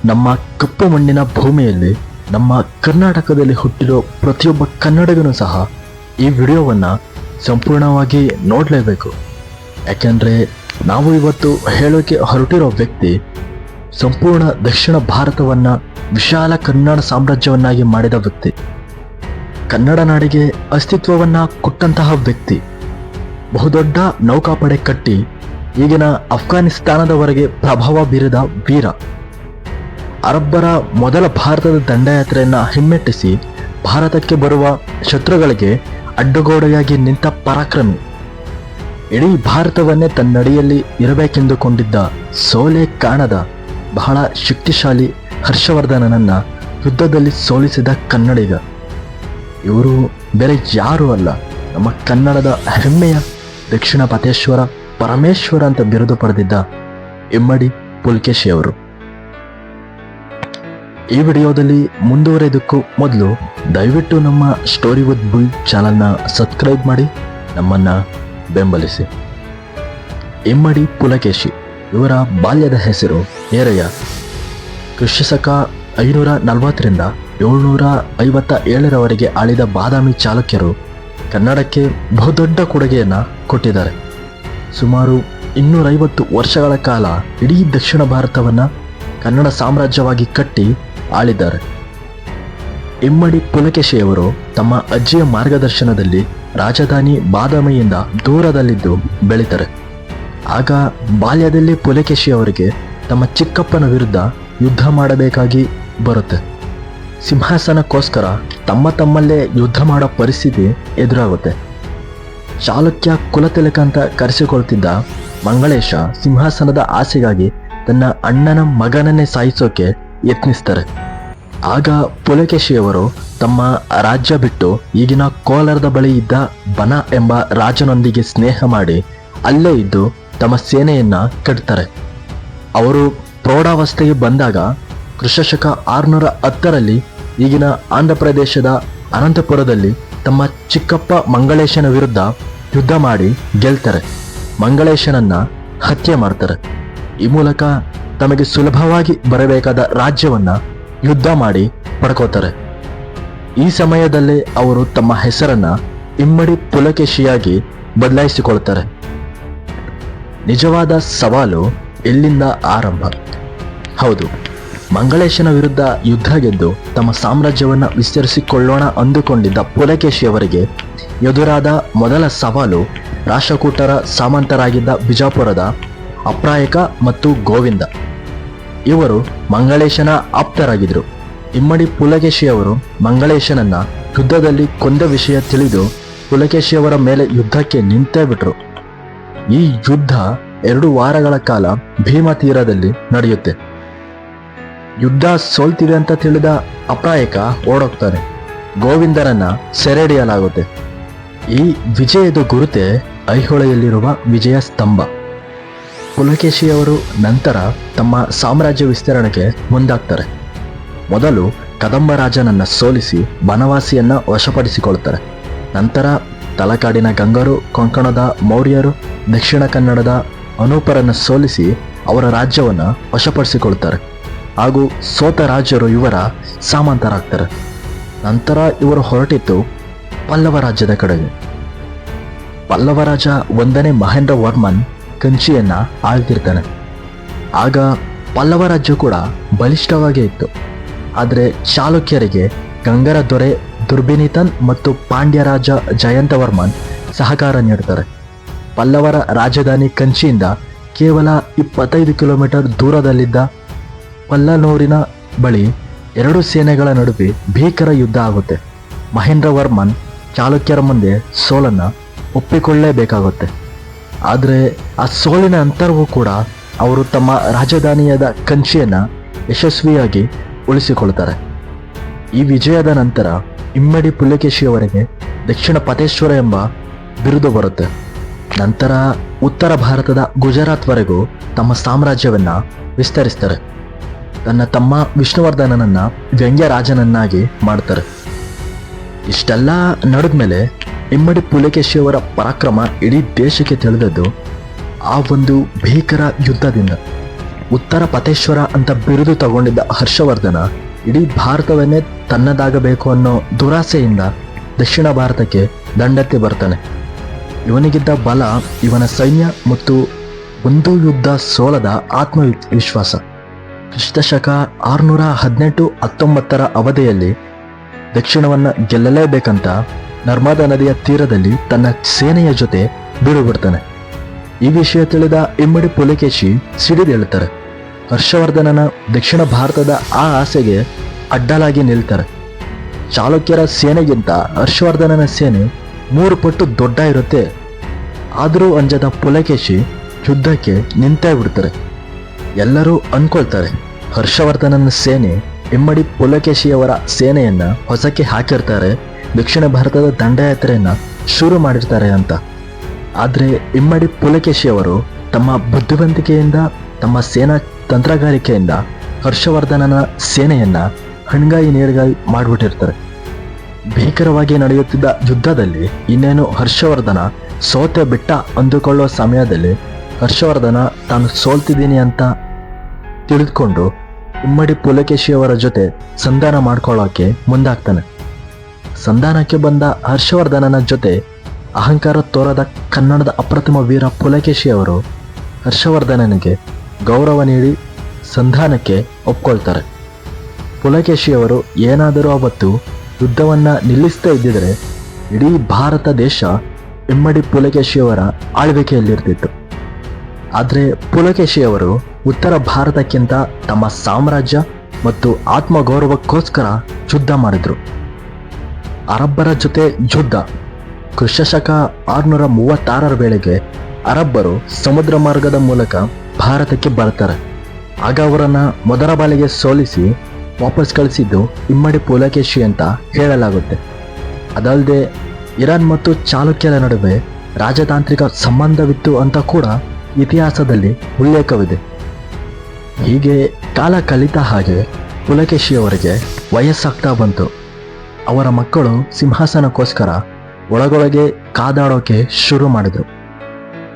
ನಮ್ಮ ಕಪ್ಪು ಮಣ್ಣಿನ ಭೂಮಿಯಲ್ಲಿ ನಮ್ಮ ಕರ್ನಾಟಕದಲ್ಲಿ ಹುಟ್ಟಿರೋ ಪ್ರತಿಯೊಬ್ಬ ಕನ್ನಡಿಗನೂ ಸಹ ಈ ವಿಡಿಯೋವನ್ನು ಸಂಪೂರ್ಣವಾಗಿ ನೋಡಲೇಬೇಕು. ಯಾಕೆಂದರೆ ನಾವು ಇವತ್ತು ಹೇಳೋಕೆ ಹೊರಟಿರೋ ವ್ಯಕ್ತಿ ಸಂಪೂರ್ಣ ದಕ್ಷಿಣ ಭಾರತವನ್ನು ವಿಶಾಲ ಕನ್ನಡ ಸಾಮ್ರಾಜ್ಯವನ್ನಾಗಿ ಮಾಡಿದ ವ್ಯಕ್ತಿ, ಕನ್ನಡ ನಾಡಿಗೆ ಅಸ್ತಿತ್ವವನ್ನು ಕೊಟ್ಟಂತಹ ವ್ಯಕ್ತಿ, ಬಹುದೊಡ್ಡ ನೌಕಾಪಡೆ ಕಟ್ಟಿ ಈಗಿನ ಅಫ್ಘಾನಿಸ್ತಾನದವರೆಗೆ ಪ್ರಭಾವ ಬೀರಿದ ವೀರ, ಅರಬ್ಬರ ಮೊದಲ ಭಾರತದ ದಂಡಯಾತ್ರೆಯನ್ನು ಹಿಮ್ಮೆಟ್ಟಿಸಿ ಭಾರತಕ್ಕೆ ಬರುವ ಶತ್ರುಗಳಿಗೆ ಅಡ್ಡಗೋಡೆಯಾಗಿ ನಿಂತ ಪರಾಕ್ರಮಿ, ಇಡೀ ಭಾರತವನ್ನೇ ತನ್ನಡಿಯಲ್ಲಿ ಇರಬೇಕೆಂದುಕೊಂಡಿದ್ದ ಸೋಲೆ ಕಾಣದ ಬಹಳ ಶಕ್ತಿಶಾಲಿ ಹರ್ಷವರ್ಧನನನ್ನು ಯುದ್ಧದಲ್ಲಿ ಸೋಲಿಸಿದ ಕನ್ನಡಿಗ. ಇವರು ಬೇರೆ ಯಾರೂ ಅಲ್ಲ, ನಮ್ಮ ಕನ್ನಡದ ಹೆಮ್ಮೆಯ ದಕ್ಷಿಣ ಪತೇಶ್ವರ ಪರಮೇಶ್ವರ ಅಂತ ಬಿರುದು ಪಡೆದಿದ್ದ ಇಮ್ಮಡಿ ಪುಲಕೇಶಿಯವರು. ಈ ವಿಡಿಯೋದಲ್ಲಿ ಮುಂದುವರೆಯೋದಕ್ಕೂ ಮೊದಲು ದಯವಿಟ್ಟು ನಮ್ಮ ಸ್ಟೋರಿ ವಿತ್ ಬುಲ್ ಚಾನಲ್ನ ಸಬ್ಸ್ಕ್ರೈಬ್ ಮಾಡಿ ನಮ್ಮನ್ನು ಬೆಂಬಲಿಸಿ. ಇಮ್ಮಡಿ ಪುಲಕೇಶಿ ಇವರ ಬಾಲ್ಯದ ಹೆಸರು ಏರಯ್ಯ. ಕ್ರಿಸ್ತಶಕ 540ರಿಂದ 757ರವರೆಗೆ ಆಳಿದ ಬಾದಾಮಿ ಚಾಲುಕ್ಯರು ಕನ್ನಡಕ್ಕೆ ಬಹುದೊಡ್ಡ ಕೊಡುಗೆಯನ್ನು ಕೊಟ್ಟಿದ್ದಾರೆ. ಸುಮಾರು 250 ವರ್ಷಗಳ ಕಾಲ ಇಡೀ ದಕ್ಷಿಣ ಭಾರತವನ್ನು ಕನ್ನಡ ಸಾಮ್ರಾಜ್ಯವಾಗಿ ಕಟ್ಟಿ ಆಳಿದ್ದಾರೆ. ಇಮ್ಮಡಿ ಪುಲಕೇಶಿಯವರು ತಮ್ಮ ಅಜ್ಜಿಯ ಮಾರ್ಗದರ್ಶನದಲ್ಲಿ ರಾಜಧಾನಿ ಬಾದಾಮಿಯಿಂದ ದೂರದಲ್ಲಿದ್ದು ಬೆಳೀತಾರೆ. ಆಗ ಬಾಲ್ಯದಲ್ಲಿ ಪುಲಕೇಶಿಯವರಿಗೆ ತಮ್ಮ ಚಿಕ್ಕಪ್ಪನ ವಿರುದ್ಧ ಯುದ್ಧ ಮಾಡಬೇಕಾಗಿ ಬರುತ್ತೆ. ಸಿಂಹಾಸನಕ್ಕೋಸ್ಕರ ತಮ್ಮಲ್ಲೇ ಯುದ್ಧ ಮಾಡೋ ಪರಿಸ್ಥಿತಿ ಎದುರಾಗುತ್ತೆ. ಚಾಲುಕ್ಯ ಕುಲತಿಲಕ ಅಂತ ಕರೆಸಿಕೊಳ್ತಿದ್ದ ಮಂಗಳೇಶ ಸಿಂಹಾಸನದ ಆಸೆಗಾಗಿ ತನ್ನ ಅಣ್ಣನ ಮಗನನ್ನೇ ಸಾಯಿಸೋಕೆ ಯತ್ನಿಸ್ತಾರೆ. ಆಗ ಪುಲಕೇಶಿಯವರು ತಮ್ಮ ರಾಜ್ಯ ಬಿಟ್ಟು ಈಗಿನ ಕೋಲಾರದ ಬಳಿ ಇದ್ದ ಬನ ಎಂಬ ರಾಜನೊಂದಿಗೆ ಸ್ನೇಹ ಮಾಡಿ ಅಲ್ಲೇ ಇದ್ದು ತಮ್ಮ ಸೇನೆಯನ್ನ ಕಟ್ತಾರೆ. ಅವರು ಪ್ರೌಢಾವಸ್ಥೆಗೆ ಬಂದಾಗ ಕ್ರಿಸ್ತಶಕ 610ರಲ್ಲಿ ಈಗಿನ ಆಂಧ್ರ ಪ್ರದೇಶದ ಅನಂತಪುರದಲ್ಲಿ ತಮ್ಮ ಚಿಕ್ಕಪ್ಪ ಮಂಗಳೇಶನ ವಿರುದ್ಧ ಯುದ್ಧ ಮಾಡಿ ಗೆಲ್ತಾರೆ. ಮಂಗಳೇಶನನ್ನ ಹತ್ಯೆ ಮಾಡ್ತಾರೆ. ಈ ಮೂಲಕ ತಮಗೆ ಸುಲಭವಾಗಿ ಬರಬೇಕಾದ ರಾಜ್ಯವನ್ನ ಯುದ್ಧ ಮಾಡಿ ಪಡ್ಕೋತಾರೆ. ಈ ಸಮಯದಲ್ಲೇ ಅವರು ತಮ್ಮ ಹೆಸರನ್ನ ಇಮ್ಮಡಿ ಪುಲಕೇಶಿಯಾಗಿ ಬದಲಾಯಿಸಿಕೊಳ್ತಾರೆ. ನಿಜವಾದ ಸವಾಲು ಇಲ್ಲಿಂದ ಆರಂಭ. ಹೌದು, ಮಂಗಳೇಶನ ವಿರುದ್ಧ ಯುದ್ಧ ಗೆದ್ದು ತಮ್ಮ ಸಾಮ್ರಾಜ್ಯವನ್ನು ವಿಸ್ತರಿಸಿಕೊಳ್ಳೋಣ ಅಂದುಕೊಂಡಿದ್ದ ಪುಲಕೇಶಿಯವರಿಗೆ ಎದುರಾದ ಮೊದಲ ಸವಾಲು ರಾಷ್ಟ್ರಕೂಟರ ಸಾಮಂತರಾಗಿದ್ದ ಬಿಜಾಪುರದ ಅಪ್ರಾಯಕ ಮತ್ತು ಗೋವಿಂದ. ಇವರು ಮಂಗಳೇಶನ ಆಪ್ತರಾಗಿದ್ದರು. ಇಮ್ಮಡಿ ಪುಲಕೇಶಿಯವರು ಮಂಗಳೇಶನನ್ನ ಯುದ್ಧದಲ್ಲಿ ಕೊಂದ ವಿಷಯ ತಿಳಿದು ಪುಲಕೇಶಿಯವರ ಮೇಲೆ ಯುದ್ಧಕ್ಕೆ ನಿಂತೇ ಬಿಟ್ರು. ಈ ಯುದ್ಧ 2 ವಾರಗಳ ಕಾಲ ಭೀಮಾ ತೀರದಲ್ಲಿ ನಡೆಯುತ್ತೆ. ಯುದ್ಧ ಸೋಲ್ತಿದೆ ಅಂತ ತಿಳಿದ ಅಪ್ರಾಯಕ ಓಡೋಗ್ತಾನೆ. ಗೋವಿಂದರನ್ನ ಸೆರೆಹಿಡಿಯಲಾಗುತ್ತೆ. ಈ ವಿಜಯದ ಗುರುತೆ ಐಹೊಳೆಯಲ್ಲಿರುವ ವಿಜಯ ಸ್ತಂಭ. ಪುಲಕೇಶಿಯವರು ನಂತರ ತಮ್ಮ ಸಾಮ್ರಾಜ್ಯ ವಿಸ್ತರಣೆಗೆ ಮುಂದಾಗ್ತಾರೆ. ಮೊದಲು ಕದಂಬ ರಾಜನನ್ನ ಸೋಲಿಸಿ ಬನವಾಸಿಯನ್ನ ವಶಪಡಿಸಿಕೊಳ್ತಾರೆ. ನಂತರ ತಲಕಾಡಿನ ಗಂಗರು, ಕೊಂಕಣದ ಮೌರ್ಯರು, ದಕ್ಷಿಣ ಕನ್ನಡದ ಅನೂಪರನ್ನು ಸೋಲಿಸಿ ಅವರ ರಾಜ್ಯವನ್ನು ವಶಪಡಿಸಿಕೊಳ್ತಾರೆ. ಹಾಗೂ ಸೋತ ರಾಜರು ಇವರ ಸಾಮಂತರಾಗ್ತಾರೆ. ನಂತರ ಇವರು ಹೊರಟಿದ್ದು ಪಲ್ಲವ ರಾಜ್ಯದ ಕಡೆಗೆ. ಪಲ್ಲವ ರಾಜ 1ನೇ ಮಹೇಂದ್ರ ವರ್ಮನ್ ಕಂಚಿಯನ್ನ ಆಳ್ತಿರ್ತಾನೆ. ಆಗ ಪಲ್ಲವ ರಾಜ್ಯ ಕೂಡ ಬಲಿಷ್ಠವಾಗೇ ಇತ್ತು. ಆದರೆ ಚಾಲುಕ್ಯರಿಗೆ ಗಂಗರ ದೊರೆ ದುರ್ಬಿನಿತನ್ ಮತ್ತು ಪಾಂಡ್ಯ ರಾಜ ಜಯಂತವರ್ಮನ್ ಸಹಕಾರ ನೀಡ್ತಾರೆ. ಪಲ್ಲವರ ರಾಜಧಾನಿ ಕಂಚಿಯಿಂದ ಕೇವಲ 25 ಕಿಲೋಮೀಟರ್ ದೂರದಲ್ಲಿದ್ದ ಪಲ್ಲನೂರಿನ ಬಳಿ 2 ಸೇನೆಗಳ ನಡುವೆ ಭೀಕರ ಯುದ್ಧ ಆಗುತ್ತೆ. ಮಹೇಂದ್ರ ವರ್ಮನ್ ಚಾಲುಕ್ಯರ ಮುಂದೆ ಸೋಲನ್ನು ಒಪ್ಪಿಕೊಳ್ಳಲೇಬೇಕಾಗುತ್ತೆ. ಆದರೆ ಆ ಸೋಲಿನ ನಂತರವೂ ಕೂಡ ಅವರು ತಮ್ಮ ರಾಜಧಾನಿಯಾದ ಕಂಚಿಯನ್ನು ಯಶಸ್ವಿಯಾಗಿ ಉಳಿಸಿಕೊಳ್ತಾರೆ. ಈ ವಿಜಯದ ನಂತರ ಇಮ್ಮಡಿ ಪುಲಕೇಶಿಯವರಿಗೆ ದಕ್ಷಿಣ ಪತೇಶ್ವರ ಎಂಬ ಬಿರುದು ಬರುತ್ತೆ. ನಂತರ ಉತ್ತರ ಭಾರತದ ಗುಜರಾತ್ವರೆಗೂ ತಮ್ಮ ಸಾಮ್ರಾಜ್ಯವನ್ನು ವಿಸ್ತರಿಸ್ತಾರೆ. ತನ್ನ ತಮ್ಮ ವಿಷ್ಣುವರ್ಧನನನ್ನ ವ್ಯಂಗ್ಯ ರಾಜನನ್ನಾಗಿ ಮಾಡ್ತಾರೆ. ಇಷ್ಟೆಲ್ಲ ನಡೆದ್ಮೇಲೆ ಇಮ್ಮಡಿ ಪುಲಕೇಶಿಯವರ ಪರಾಕ್ರಮ ಇಡೀ ದೇಶಕ್ಕೆ ತಿಳಿದದ್ದು ಆ ಒಂದು ಭೀಕರ ಯುದ್ಧದಿಂದ. ಉತ್ತರ ಪತೇಶ್ವರ ಅಂತ ಬಿರುದು ತಗೊಂಡಿದ್ದ ಹರ್ಷವರ್ಧನ ಇಡೀ ಭಾರತವನ್ನೇ ತನ್ನದಾಗಬೇಕು ಅನ್ನೋ ದುರಾಸೆಯಿಂದ ದಕ್ಷಿಣ ಭಾರತಕ್ಕೆ ದಂಡೆತ್ತಿ ಬರ್ತಾನೆ. ಇವನಿಗಿದ್ದ ಬಲ, ಇವನ ಸೈನ್ಯ ಮತ್ತು ಒಂದು ಯುದ್ಧ ಸೋಲದ ಆತ್ಮವಿಶ್ವಾಸ. ಕ್ರಿಸ್ತಶಕ 618-19 ಅವಧಿಯಲ್ಲಿ ದಕ್ಷಿಣವನ್ನು ಗೆಲ್ಲಲೇಬೇಕಂತ ನರ್ಮದಾ ನದಿಯ ತೀರದಲ್ಲಿ ತನ್ನ ಸೇನೆಯ ಜೊತೆ ಬೀಡು ಬಿಡ್ತಾನೆ. ಈ ವಿಷಯ ತಿಳಿದ ಇಮ್ಮಡಿ ಪುಲಕೇಶಿ ಸಿಡಿದೇಳುತ್ತಾರೆ. ಹರ್ಷವರ್ಧನನ ದಕ್ಷಿಣ ಭಾರತದ ಆ ಆಸೆಗೆ ಅಡ್ಡಲಾಗಿ ನಿಲ್ತಾರೆ. ಚಾಲುಕ್ಯರ ಸೇನೆಗಿಂತ ಹರ್ಷವರ್ಧನನ ಸೇನೆ 3 ಪಟ್ಟು ದೊಡ್ಡ ಇರುತ್ತೆ. ಆದರೂ ಅಂಜದ ಪುಲಕೇಶಿ ಯುದ್ಧಕ್ಕೆ ನಿಂತೇ ಬಿಡ್ತಾರೆ. ಎಲ್ಲರೂ ಅನ್ಕೊಳ್ತಾರೆ ಹರ್ಷವರ್ಧನನ ಸೇನೆ ಇಮ್ಮಡಿ ಪುಲಕೇಶಿಯವರ ಸೇನೆಯನ್ನ ಹೊಸಕ್ಕೆ ಹಾಕಿರ್ತಾರೆ, ದಕ್ಷಿಣ ಭಾರತದ ದಂಡಯಾತ್ರೆಯನ್ನ ಶುರು ಮಾಡಿರ್ತಾರೆ ಅಂತ. ಆದರೆ ಇಮ್ಮಡಿ ಪುಲಕೇಶಿಯವರು ತಮ್ಮ ಬುದ್ಧಿವಂತಿಕೆಯಿಂದ, ತಮ್ಮ ಸೇನಾ ತಂತ್ರಗಾರಿಕೆಯಿಂದ ಹರ್ಷವರ್ಧನನ ಸೇನೆಯನ್ನ ಹಣ್ಗಾಯಿ ನೀರ್ಗಾಯಿ ಮಾಡಿಬಿಟ್ಟಿರ್ತಾರೆ. ಭೀಕರವಾಗಿ ನಡೆಯುತ್ತಿದ್ದ ಯುದ್ಧದಲ್ಲಿ ಇನ್ನೇನು ಹರ್ಷವರ್ಧನ ಸೋತೆ ಬಿಟ್ಟ ಅಂದುಕೊಳ್ಳೋ ಸಮಯದಲ್ಲಿ ಹರ್ಷವರ್ಧನ ತಾನು ಸೋಲ್ತಿದ್ದೀನಿ ಅಂತ ತಿಳಿದುಕೊಂಡು ಇಮ್ಮಡಿ ಪುಲಕೇಶಿಯವರ ಜೊತೆ ಸಂಧಾನ ಮಾಡ್ಕೊಳ್ಳೋಕೆ ಮುಂದಾಗ್ತಾನೆ. ಸಂಧಾನಕ್ಕೆ ಬಂದ ಹರ್ಷವರ್ಧನನ ಜೊತೆ ಅಹಂಕಾರ ತೋರದ ಕನ್ನಡದ ಅಪ್ರತಿಮ ವೀರ ಪುಲಕೇಶಿಯವರು ಹರ್ಷವರ್ಧನನಿಗೆ ಗೌರವ ನೀಡಿ ಸಂಧಾನಕ್ಕೆ ಒಪ್ಕೊಳ್ತಾರೆ. ಪುಲಕೇಶಿಯವರು ಏನಾದರೂ ಅವತ್ತು ಯುದ್ಧವನ್ನು ನಿಲ್ಲಿಸ್ತಾ ಇದ್ದಿದ್ರೆ ಇಡೀ ಭಾರತ ದೇಶ ಇಮ್ಮಡಿ ಪುಲಕೇಶಿಯವರ ಆಳ್ವಿಕೆಯಲ್ಲಿರ್ತಿತ್ತು. ಆದರೆ ಪುಲಕೇಶಿಯವರು ಉತ್ತರ ಭಾರತಕ್ಕಿಂತ ತಮ್ಮ ಸಾಮ್ರಾಜ್ಯ ಮತ್ತು ಆತ್ಮಗೌರವಕ್ಕೋಸ್ಕರ ಯುದ್ಧ ಮಾಡಿದರು. ಅರಬ್ಬರ ಜೊತೆ ಯುದ್ಧ. ಕ್ರಿಸ್ತಶಕ 636 ವೇಳೆಗೆ ಅರಬ್ಬರು ಸಮುದ್ರ ಮಾರ್ಗದ ಮೂಲಕ ಭಾರತಕ್ಕೆ ಬರ್ತಾರೆ. ಆಗ ಅವರನ್ನು ಮೊದಲ ಬಾಲಿಗೆ ಸೋಲಿಸಿ ವಾಪಸ್ ಕಳಿಸಿದ್ದು ಇಮ್ಮಡಿ ಪುಲಕೇಶಿ ಅಂತ ಹೇಳಲಾಗುತ್ತೆ. ಅದಲ್ಲದೆ ಇರಾನ್ ಮತ್ತು ಚಾಲುಕ್ಯರ ನಡುವೆ ರಾಜತಾಂತ್ರಿಕ ಸಂಬಂಧವಿತ್ತು ಅಂತ ಕೂಡ ಇತಿಹಾಸದಲ್ಲಿ ಉಲ್ಲೇಖವಿದೆ. ಹೀಗೆ ಕಾಲ ಕಲಿತ ಹಾಗೆ ಪುಲಕೇಶಿಯವರಿಗೆ ವಯಸ್ಸಾಗ್ತಾ ಬಂತು. ಅವರ ಮಕ್ಕಳು ಸಿಂಹಾಸನಕ್ಕೋಸ್ಕರ ಒಳಗೊಳಗೆ ಕಾದಾಡೋಕೆ ಶುರು ಮಾಡಿದರು.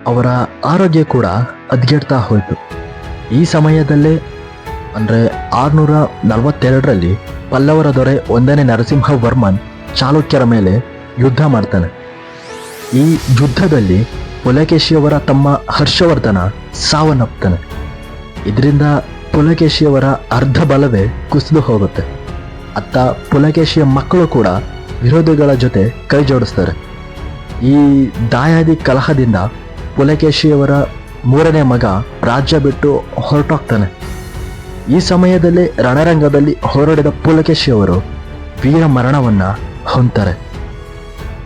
ಅವರ ಆರೋಗ್ಯ ಕೂಡ ಹದಗೆಡ್ತಾ ಹೋಯಿತು. ಈ ಸಮಯದಲ್ಲೇ ಅಂದರೆ 642ರಲ್ಲಿ ಪಲ್ಲವರ ದೊರೆ 1ನೇ ನರಸಿಂಹವರ್ಮನ್ ಚಾಲುಕ್ಯರ ಮೇಲೆ ಯುದ್ಧ ಮಾಡ್ತಾನೆ. ಈ ಯುದ್ಧದಲ್ಲಿ ಪುಲಕೇಶಿಯವರ ತಮ್ಮ ಹರ್ಷವರ್ಧನ ಸಾವನ್ನಪ್ತಾನೆ. ಇದರಿಂದ ಪುಲಕೇಶಿಯವರ ಅರ್ಧ ಬಲವೇ ಕುಸಿದು ಹೋಗುತ್ತೆ. ಅತ್ತ ಪುಲಕೇಶಿಯ ಮಕ್ಕಳು ಕೂಡ ವಿರೋಧಿಗಳ ಜೊತೆ ಕೈ ಜೋಡಿಸ್ತಾರೆ. ಈ ದಾಯಾದಿ ಕಲಹದಿಂದ ಪುಲಕೇಶಿಯವರ 3ನೇ ಮಗ ರಾಜ್ಯ ಬಿಟ್ಟು ಹೊರಟೋಗ್ತಾನೆ. ಈ ಸಮಯದಲ್ಲಿ ರಣರಂಗದಲ್ಲಿ ಹೋರಾಡಿದ ಪುಲಕೇಶಿಯವರು ವೀರ ಮರಣವನ್ನು ಹೊಂತಾರೆ.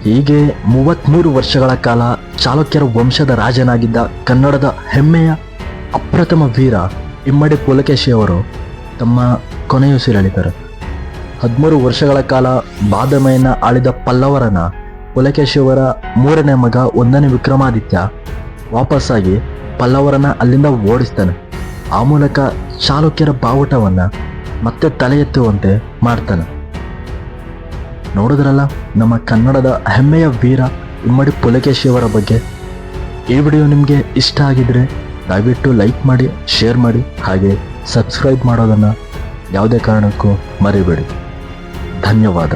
ಹೀಗೆ 33 ವರ್ಷಗಳ ಕಾಲ ಚಾಲುಕ್ಯರ ವಂಶದ ರಾಜನಾಗಿದ್ದ ಕನ್ನಡದ ಹೆಮ್ಮೆಯ ಅಪ್ರಥಮ ವೀರ ಇಮ್ಮಡಿ ಪುಲಕೇಶಿಯವರು ತಮ್ಮ ಕೊನೆಯುಸಿರೆಳಿದ್ದಾರೆ. 13 ವರ್ಷಗಳ ಕಾಲ ಬಾದಾಮಿಯನ್ನು ಆಳಿದ ಪಲ್ಲವರನ್ನ ಪುಲಕೇಶಿಯವರ 3ನೇ ಮಗ 1ನೇ ವಿಕ್ರಮಾದಿತ್ಯ ವಾಪಸ್ಸಾಗಿ ಪಲ್ಲವರನ್ನ ಅಲ್ಲಿಂದ ಓಡಿಸ್ತಾನೆ. ಆ ಮೂಲಕ ಚಾಲುಕ್ಯರ ಬಾವುಟವನ್ನು ಮತ್ತೆ ತಲೆ ಎತ್ತುವಂತೆ ಮಾಡ್ತಾನೆ. ನೋಡಿದ್ರಲ್ಲ ನಮ್ಮ ಕನ್ನಡದ ಹೆಮ್ಮೆಯ ವೀರ ಇಮ್ಮಡಿ ಪುಲಕೇಶಿಯವರ ಬಗ್ಗೆ. ಈ ವಿಡಿಯೋ ನಿಮಗೆ ಇಷ್ಟ ಆಗಿದ್ರೆ ದಯವಿಟ್ಟು ಲೈಕ್ ಮಾಡಿ, ಶೇರ್ ಮಾಡಿ, ಹಾಗೆ ಸಬ್ಸ್ಕ್ರೈಬ್ ಮಾಡೋದನ್ನು ಯಾವುದೇ ಕಾರಣಕ್ಕೂ ಮರಿಬೇಡಿ. ಧನ್ಯವಾದ.